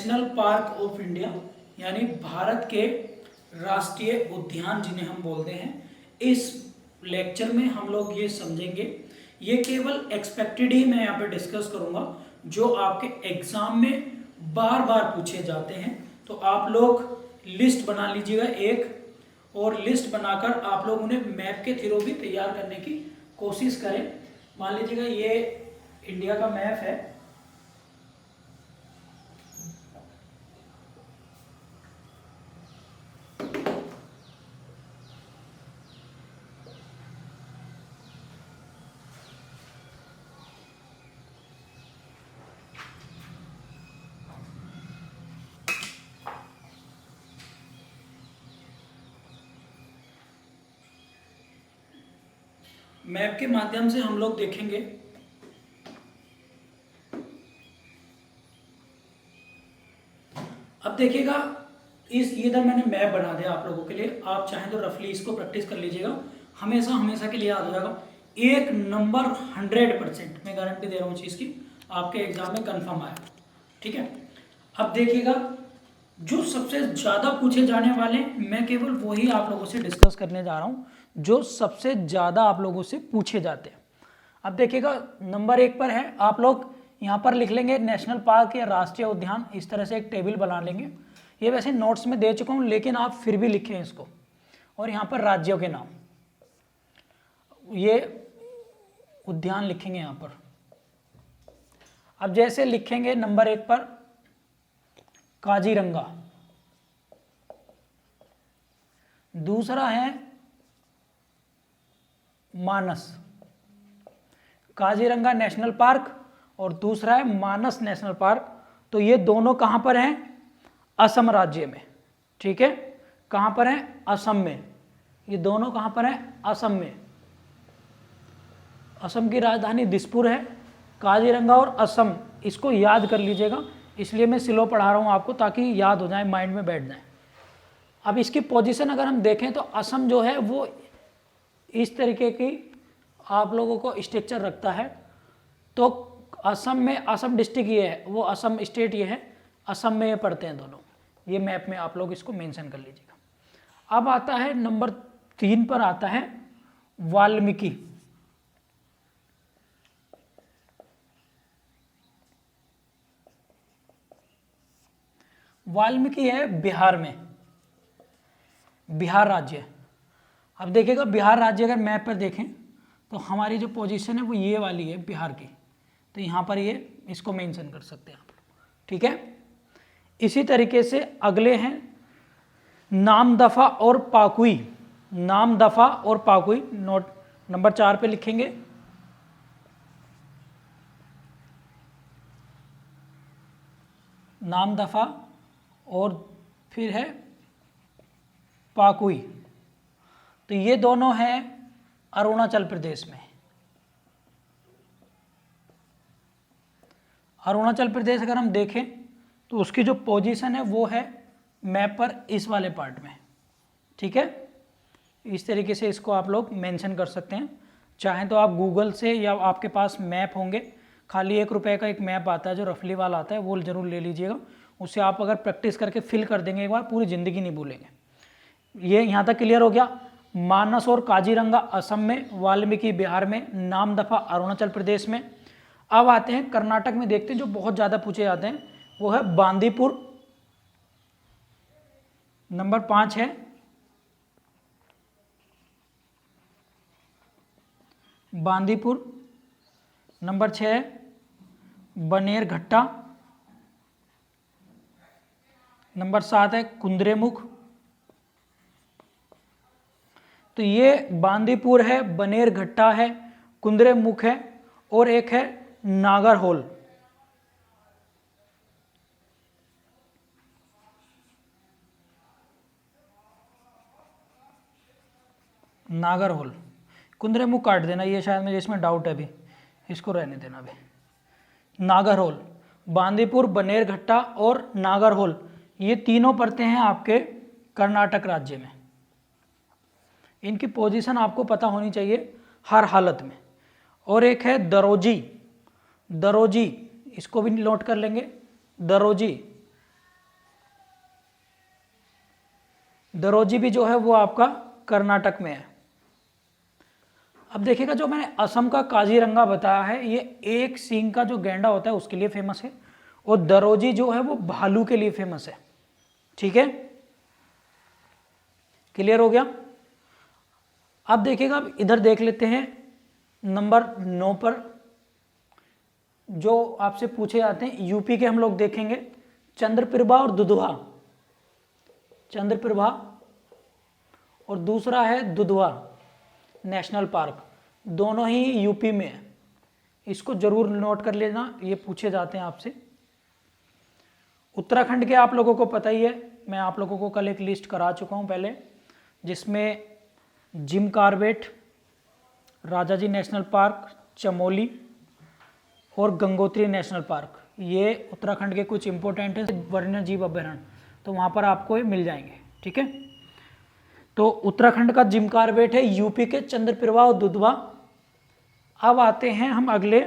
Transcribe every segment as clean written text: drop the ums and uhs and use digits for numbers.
National park of India यानी भारत के राष्ट्रीय उद्यान जिन्हें हम बोलते हैं, इस लेक्चर में हम लोग ये समझेंगे। ये केवल एक्सपेक्टेड ही मैं यहाँ पे डिस्कस करूँगा जो आपके एग्जाम में बार बार पूछे जाते हैं। तो आप लोग लिस्ट बना लीजिएगा एक, और लिस्ट बनाकर आप लोग उन्हें मैप के थ्रू भी तैयार करने की कोशिश करें। मान लीजिएगा ये इंडिया का मैप है, मैप के माध्यम से हम लोग देखेंगे अब देखिएगा ये तो मैंने मैप बना दिया आप लोगों के लिए। आप चाहें तो रफली इसको प्रैक्टिस कर लीजिएगा, हमेशा हमेशा के लिए याद हो जाएगा। एक नंबर 100% मैं गारंटी दे रहा हूँ चीज़ की, आपके एग्जाम में कंफर्म आएगा। ठीक है, अब देखिएगा जो सबसे ज़्यादा पूछे जाने वाले मैं केवल वही आप लोगों से डिस्कस करने जा रहा हूँ जो सबसे ज़्यादा आप लोगों से पूछे जाते हैं। अब देखिएगा नंबर 1 पर है, आप लोग यहाँ पर लिख लेंगे नेशनल पार्क या राष्ट्रीय उद्यान, इस तरह से एक टेबल बना लेंगे। ये वैसे नोट्स में दे चुका हूँ लेकिन आप फिर भी लिखें इसको, और यहाँ पर राज्यों के नाम, ये उद्यान लिखेंगे यहाँ पर। अब जैसे लिखेंगे नंबर 1 पर काजीरंगा, दूसरा है मानस, काजीरंगा नेशनल पार्क और दूसरा है मानस नेशनल पार्क। तो ये दोनों कहाँ पर हैं? असम राज्य में। ठीक है, कहाँ पर हैं? असम में। ये दोनों कहाँ पर हैं? असम में। असम की राजधानी दिसपुर है। काजीरंगा और असम, इसको याद कर लीजिएगा, इसलिए मैं स्लो पढ़ा रहा हूँ आपको ताकि याद हो जाए, माइंड में बैठ जाए। अब इसकी पोजीशन अगर हम देखें तो असम जो है वो इस तरीके की आप लोगों को स्ट्रक्चर रखता है। तो असम में, असम डिस्ट्रिक्ट ये है, वो असम स्टेट ये है, असम में ये पड़ते हैं दोनों। ये मैप में आप लोग इसको मेंशन कर लीजिएगा। अब आता है नंबर 3 पर आता है वाल्मीकि। वाल्मीकि है बिहार में, बिहार राज्य। अब देखिएगा बिहार राज्य अगर मैप पर देखें तो हमारी जो पोजीशन है वो ये वाली है बिहार की, तो यहाँ पर ये इसको मेंशन कर सकते हैं आप। ठीक है, इसी तरीके से अगले हैं नामदफा और पाकुई। नामदफा और पाकुई नोट नंबर 4 पे लिखेंगे। नामदफा और फिर है पाकुई, तो ये दोनों हैं अरुणाचल प्रदेश में। अरुणाचल प्रदेश अगर हम देखें तो उसकी जो पोजीशन है वो है मैप पर इस वाले पार्ट में। ठीक है, इस तरीके से इसको आप लोग मेंशन कर सकते हैं। चाहें तो आप गूगल से, या आपके पास मैप होंगे, खाली 1 रुपये का एक मैप आता है जो रफली वाला आता है, वो जरूर ले लीजिएगा। उससे आप अगर प्रैक्टिस करके फिल कर देंगे एक बार, पूरी ज़िंदगी नहीं भूलेंगे। ये यहाँ तक क्लियर हो गया। मानस और काजीरंगा असम में, वाल्मीकि बिहार में, नामदफा अरुणाचल प्रदेश में। अब आते हैं कर्नाटक में, देखते हैं जो बहुत ज़्यादा पूछे जाते हैं, वो है बांदीपुर। नंबर 5 है बांदीपुर। नंबर 6 है बनेरघट्टा। नंबर 7 है कुंद्रेमुख। तो ये बांदीपुर है, बनेरघट्टा है, कुंद्रेमुख है, और एक है नागरहोल। नागरहोल, कुंद्रेमुख काट देना, ये शायद मुझे इसमें डाउट है, अभी इसको रहने देना। अभी नागरहोल, बांदीपुर, बनेरघट्टा और नागरहोल, ये तीनों पड़ते हैं आपके कर्नाटक राज्य में। इनकी पोजीशन आपको पता होनी चाहिए हर हालत में। और एक है दरोजी। दरोजी, इसको भी नोट कर लेंगे। दरोजी दरोजी भी जो है वो आपका कर्नाटक में है। अब देखिएगा, जो मैंने असम का काजीरंगा बताया है, ये एक सींग का जो गैंडा होता है उसके लिए फेमस है, और दरोजी जो है वो भालू के लिए फेमस है। ठीक है, क्लियर हो गया। अब देखिएगा, अब इधर देख लेते हैं नंबर 9 पर जो आपसे पूछे जाते हैं यूपी के, हम लोग देखेंगे चंद्रप्रभा और दुधवा। चंद्रप्रभा और दूसरा है दुधवा नेशनल पार्क, दोनों ही यूपी में है। इसको जरूर नोट कर लेना, ये पूछे जाते हैं आपसे। उत्तराखंड के आप लोगों को पता ही है, मैं आप लोगों को कल एक लिस्ट करा चुका हूँ पहले, जिसमें gym Corbett, Rajaji national park, Chamoli और गंगोत्री नेशनल पार्क, ये उत्तराखंड के कुछ इंपॉर्टेंट है वन्य जीव अभ्यारण्य, तो वहाँ पर आपको ये मिल जाएंगे। ठीक है, तो उत्तराखंड का जिम कॉर्बेट है, यूपी के चंद्रप्रभा और दुधवा। अब आते हैं हम अगले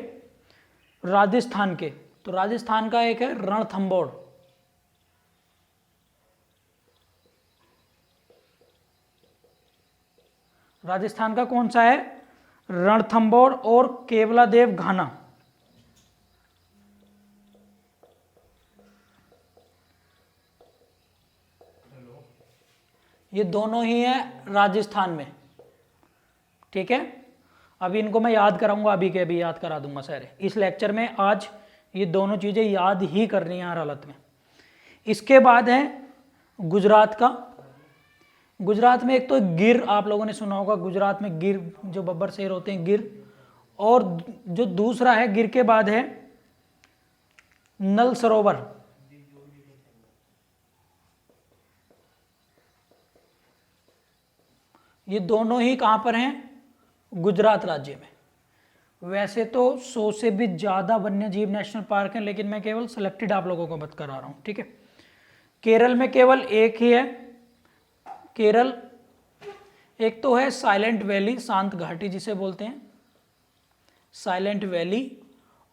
राजस्थान के, तो राजस्थान का एक है रणथंभौर। राजस्थान का कौन सा है? रणथंभौर और केवलादेव घाना। ये दोनों ही हैं राजस्थान में। ठीक है, अभी इनको मैं याद कराऊंगा, अभी के अभी याद करा दूंगा सारे इस लेक्चर में। आज ये दोनों चीज़ें याद ही करनी है हर हालत में। इसके बाद है गुजरात का। गुजरात में एक तो गिर, आप लोगों ने सुना होगा, गुजरात में गिर जो बब्बर शेर होते हैं गिर, और जो दूसरा है गिर के बाद है नल सरोवर। ये दोनों ही कहां पर हैं? गुजरात राज्य में। वैसे तो 100 से भी ज़्यादा वन्य जीव नेशनल पार्क हैं, लेकिन मैं केवल सिलेक्टेड आप लोगों को बता रहा हूं। ठीक है, केरल में केवल एक ही है। केरल एक तो है साइलेंट वैली, शांत घाटी जिसे बोलते हैं साइलेंट वैली,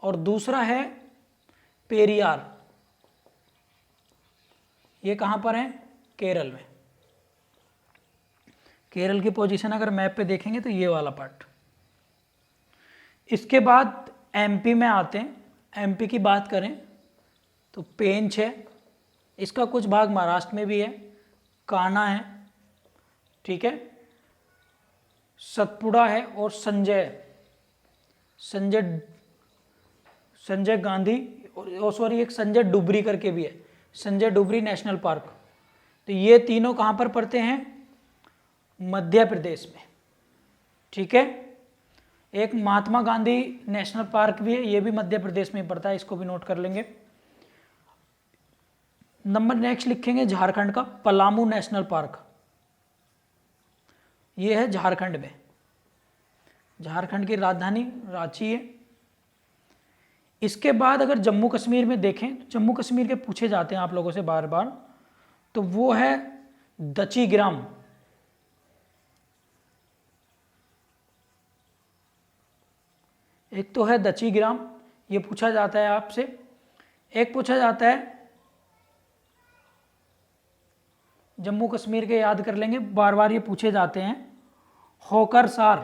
और दूसरा है पेरियार। ये कहां पर है? केरल में। केरल की पोजीशन अगर मैप पे देखेंगे तो ये वाला पार्ट। इसके बाद एमपी में आते हैं। एमपी की बात करें तो पेंच है, इसका कुछ भाग महाराष्ट्र में भी है, कान्हा है, ठीक है, सतपुड़ा है, और संजय गांधी, और सॉरी एक संजय डुबरी करके भी है, संजय डुबरी नेशनल पार्क। तो ये तीनों कहाँ पर पड़ते हैं? मध्य प्रदेश में। ठीक है, एक महात्मा गांधी नेशनल पार्क भी है, ये भी मध्य प्रदेश में पड़ता है, इसको भी नोट कर लेंगे। नंबर नेक्स्ट लिखेंगे झारखंड का पलामू नेशनल पार्क। ये है झारखंड में, झारखंड की राजधानी रांची है। इसके बाद अगर जम्मू कश्मीर में देखें, जम्मू कश्मीर के पूछे जाते हैं आप लोगों से बार बार, तो वो है दचीग्राम। एक तो है दचीग्राम, ये पूछा जाता है आपसे। एक पूछा जाता है, जम्मू कश्मीर के याद कर लेंगे, बार बार ये पूछे जाते हैं, होकरसार।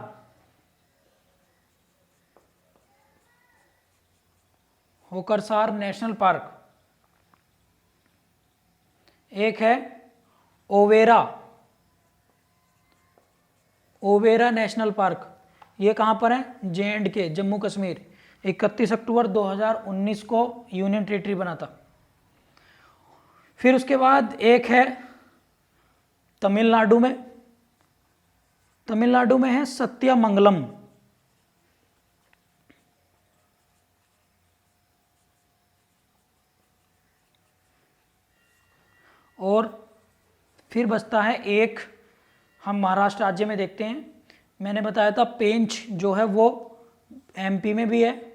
Hokersar national park. एक है ओवेरा, ओवेरा नेशनल पार्क, ये कहाँ पर है? J&K, जम्मू कश्मीर। 31 अक्टूबर 2019 को यूनियन टेरिटरी बना था। फिर उसके बाद एक है तमिलनाडु में, तमिलनाडु में है सत्यमंगलम। और फिर बचता है एक, हम महाराष्ट्र राज्य में देखते हैं, मैंने बताया था पेंच जो है वो एमपी में भी है,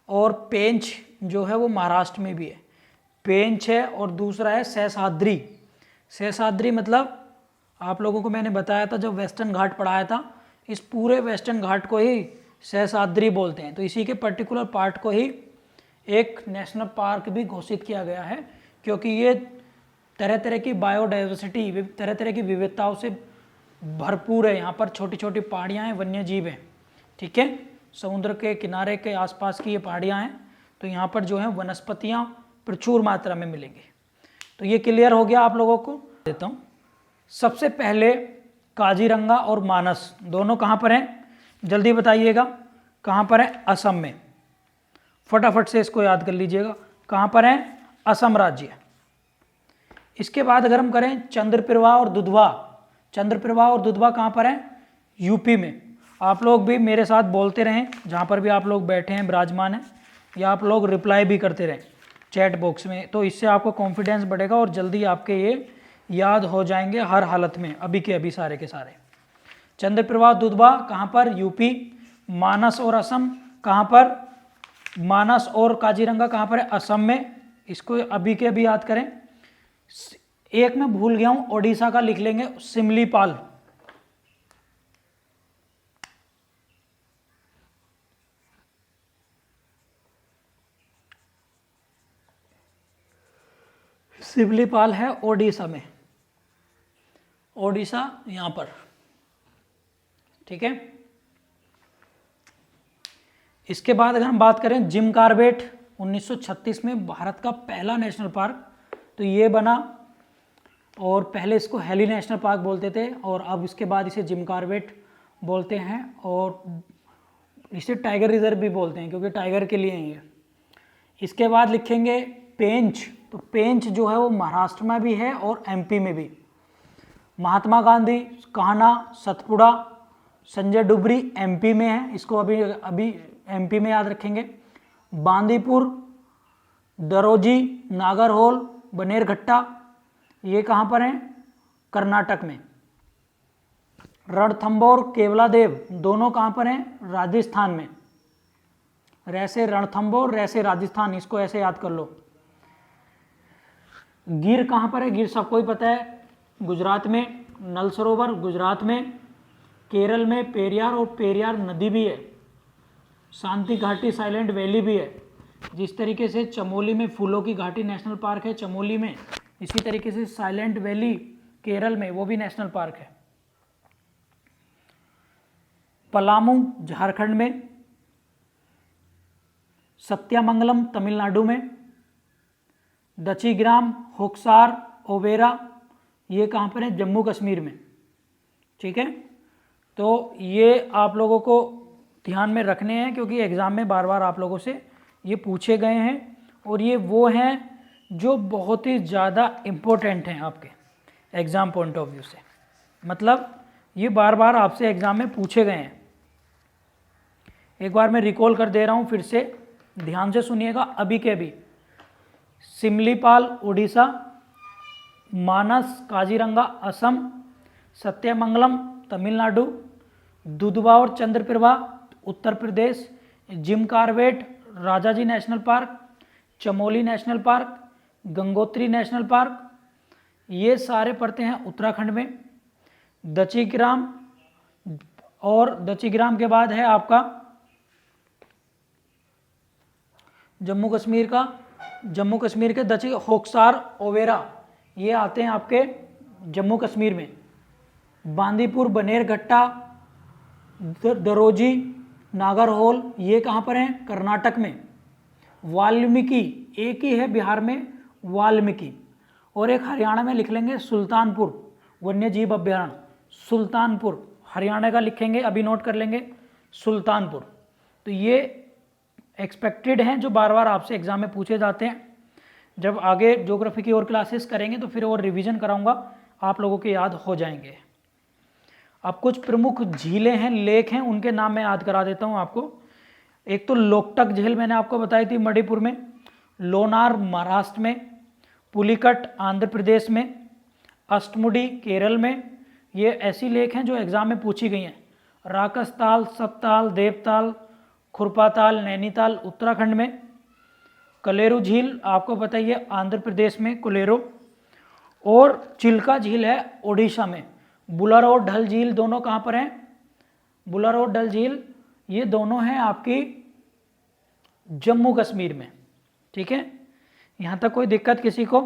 और पेंच जो है वो महाराष्ट्र में भी है। पेंच है, और दूसरा है सहस्राद्री। सहस्राद्री मतलब आप लोगों को मैंने बताया था जब वेस्टर्न घाट पढ़ाया था, इस पूरे वेस्टर्न घाट को ही सहस्राद्री बोलते हैं। तो इसी के पर्टिकुलर पार्ट को ही एक नेशनल पार्क भी घोषित किया गया है, क्योंकि ये तरह तरह की बायोडाइवर्सिटी, तरह तरह की विविधताओं से भरपूर है। यहाँ पर छोटी छोटी पहाड़ियाँ हैं, वन्य जीव हैं, ठीक है। समुद्र के किनारे के आसपास की ये पहाड़ियाँ हैं, तो यहाँ पर जो है वनस्पतियाँ प्रचुर मात्रा में मिलेंगी। तो ये क्लियर हो गया आप लोगों को। देता हूँ सबसे पहले काजीरंगा और मानस दोनों कहाँ पर हैं, जल्दी बताइएगा। कहाँ पर है? असम में। फटाफट से इसको याद कर लीजिएगा, कहाँ पर है? असम राज्य। इसके बाद अगर हम करें चंद्रप्रभा और दुधवा, चंद्रप्रभा और दुधवा कहाँ पर है? यूपी में। आप लोग भी मेरे साथ बोलते रहें, जहाँ पर भी आप लोग बैठे हैं विराजमान हैं, या आप लोग रिप्लाई भी करते रहें चैट बॉक्स में, तो इससे आपको कॉन्फिडेंस बढ़ेगा और जल्दी आपके ये याद हो जाएंगे हर हालत में, अभी के अभी सारे के सारे। चंद्रप्रभा दुधवा कहाँ पर? यूपी। मानस और असम कहाँ पर? मानस और काजीरंगा कहाँ पर है? असम में। इसको अभी के अभी याद करें। एक मैं भूल गया हूं, ओडिशा का लिख लेंगे, सिमलीपाल। सिमलीपाल है ओडिशा में, ओडिशा यहां पर, ठीक है। इसके बाद अगर हम बात करें जिम कॉर्बेट, 1936 में भारत का पहला नेशनल पार्क, तो ये बना, और पहले इसको हेली नेशनल पार्क बोलते थे, और अब इसके बाद इसे जिम कॉर्बेट बोलते हैं, और इसे टाइगर रिजर्व भी बोलते हैं क्योंकि टाइगर के लिए ही है। इसके बाद लिखेंगे पेंच, तो पेंच जो है वो महाराष्ट्र में भी है और एमपी में भी। महात्मा गांधी, कान्हा, सतपुड़ा, संजय डुबरी एमपी में है, इसको अभी एमपी में याद रखेंगे। बांदीपुर, दरोजी, नागरहोल, बनेरघट्टा, ये कहाँ पर हैं? कर्नाटक में। रणथंभौर, केवलादेव दोनों कहाँ पर हैं? राजस्थान में। रैसे रणथंभौर, रैसे राजस्थान, इसको ऐसे याद कर लो। गिर कहाँ पर है? गिर सबको ही पता है, गुजरात में। नल सरोवर गुजरात में। केरल में पेरियार, और पेरियार नदी भी है। शांति घाटी, साइलेंट वैली भी है। जिस तरीके से चमोली में फूलों की घाटी नेशनल पार्क है चमोली में, इसी तरीके से साइलेंट वैली केरल में, वो भी नेशनल पार्क है। पलामू झारखंड में। सत्यामंगलम तमिलनाडु में। दचीग्राम, होक्सार, ओबेरा, ये कहाँ पर है? जम्मू कश्मीर में, ठीक है। तो ये आप लोगों को ध्यान में रखने हैं क्योंकि एग्ज़ाम में बार बार आप लोगों से ये पूछे गए हैं, और ये वो हैं जो बहुत ही ज़्यादा इम्पोर्टेंट हैं आपके एग्ज़ाम पॉइंट ऑफ व्यू से, मतलब ये बार बार आपसे एग्ज़ाम में पूछे गए हैं। एक बार मैं रिकॉल कर दे रहा हूँ, फिर से ध्यान से सुनिएगा। अभी के अभी सिमलीपाल उड़ीसा, मानस काजीरंगा असम, सत्यमंगलम तमिलनाडु, दुधवा और Chandraprabha Uttar Pradesh, Jim Corbett Rajaji national park, Chamoli national park, Gangotri national park, ये सारे पड़ते हैं उत्तराखंड में। दचीग्राम, और दचीग्राम के बाद है आपका जम्मू कश्मीर का, जम्मू कश्मीर के दची होक्सार, ओवेरा, ये आते हैं आपके जम्मू कश्मीर में। बांदीपुर, बनेरघट्टा, दरोजी, नागरहोल, ये कहाँ पर हैं? कर्नाटक में। वाल्मीकि, एक ही है बिहार में वाल्मीकि, और एक हरियाणा में लिख लेंगे सुल्तानपुर वन्य जीव अभ्यारण्य, सुल्तानपुर हरियाणा का लिखेंगे, अभी नोट कर लेंगे सुल्तानपुर। तो ये एक्सपेक्टेड हैं जो बार बार आपसे एग्जाम में पूछे जाते हैं। जब आगे ज्योग्राफी की और क्लासेस करेंगे तो फिर और रिवीजन कराऊंगा, आप लोगों के याद हो जाएंगे। अब कुछ प्रमुख झीलें हैं, लेक हैं, उनके नाम मैं याद करा देता हूं आपको। एक तो लोकटक झील मैंने आपको बताई थी मणिपुर में, लोनार महाराष्ट्र में, पुलिकट आंध्र प्रदेश में, अष्टमुडी केरल में। ये ऐसी लेक हैं जो एग्जाम में पूछी गई हैं। राकसताल, सतताल, देवताल, खुरपाताल, नैनीताल उत्तराखंड में। कलेरू झील आपको बताइए आंध्र प्रदेश में कोलेरो, और चिल्का झील है ओडिशा में। बुलर और ढल झील दोनों कहाँ पर हैं? बुलर और ढल झील ये दोनों हैं आपकी जम्मू कश्मीर में, ठीक है। यहाँ तक कोई दिक्कत किसी को?